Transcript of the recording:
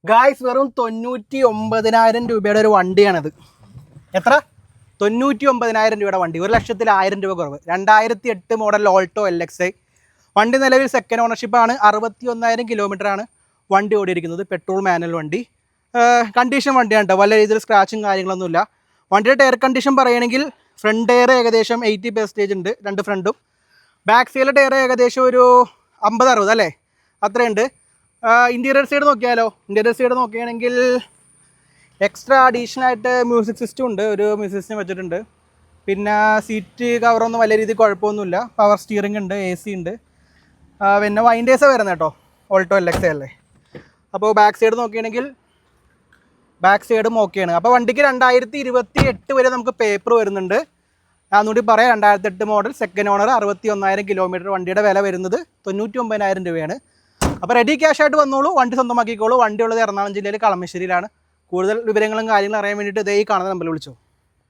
Guys വെറും 99,000 രൂപയുടെ ഒരു വണ്ടിയാണിത്. എത്ര? 99,000 രൂപയുടെ വണ്ടി, 1,00,000 രൂപ കുറവ്. 2008 മോഡൽ ഓൾട്ടോ LX. വണ്ടി നിലവിൽ സെക്കൻഡ് ഓണർഷിപ്പാണ്. 61,000 കിലോമീറ്ററാണ് വണ്ടി ഓടിയിരിക്കുന്നത്. പെട്രോൾ മാനുവൽ വണ്ടി, കണ്ടീഷൻ വണ്ടിയാണ് കേട്ടോ. വല്ല രീതിയിൽ സ്ക്രാച്ചും കാര്യങ്ങളൊന്നുമില്ല. വണ്ടിയുടെ ടയർ കണ്ടീഷൻ പറയുകയാണെങ്കിൽ ഫ്രണ്ട് ടയർ ഏകദേശം 80% ഉണ്ട്, രണ്ട് ഫ്രണ്ടും. ബാക്ക് സൈഡിലെ ടയർ ഏകദേശം ഒരു 50-60 അല്ലേ, അത്രയുണ്ട്. ഇൻറ്റീരിയർ സൈഡ് നോക്കിയാലോ? ഇൻറ്റീരിയർ സൈഡ് നോക്കുകയാണെങ്കിൽ എക്സ്ട്രാ അഡീഷണൽ ആയിട്ട് മ്യൂസിക് സിസ്റ്റം ഉണ്ട്, ഒരു മ്യൂസിക് സിസ്റ്റം വെച്ചിട്ടുണ്ട്. പിന്നെ സീറ്റ് കവറൊന്നും വലിയ രീതിയിൽ കുഴപ്പമൊന്നുമില്ല. പവർ സ്റ്റിയറിംഗ് ഉണ്ട്, AC ഉണ്ട്. പിന്നെ വൈൻഡേഴ്സ് വരുന്നത് കേട്ടോ, ഓൾട്ടോ LX അല്ലേ. അപ്പോൾ ബാക്ക് സൈഡ് നോക്കുകയാണെങ്കിൽ ബാക്ക് സൈഡും ഓക്കെയാണ്. അപ്പോൾ വണ്ടിക്ക് 2028 വരെ നമുക്ക് പേപ്പർ വരുന്നുണ്ട്. ഞാനൊന്നുകൂടി പറയാം, 2008 മോഡൽ സെക്കൻഡ് ഓണർ, 61,000 കിലോമീറ്റർ. വണ്ടിയുടെ വില വരുന്നത് 99,000 രൂപയാണ്. അപ്പോൾ റെഡി ക്യാഷ് ആയിട്ട് വന്നോളൂ, വണ്ടി സ്വന്തമാക്കിക്കോളൂ. വണ്ടി ഉള്ളത് എറണാകുളം ജില്ലയിൽ കളമശ്ശേരിയിലാണ്. കൂടുതൽ വിവരങ്ങളും കാര്യങ്ങളും അറിയാൻ വേണ്ടിയിട്ട് ഇതേ കാണുന്ന നമ്പറിൽ വിളിച്ചോ.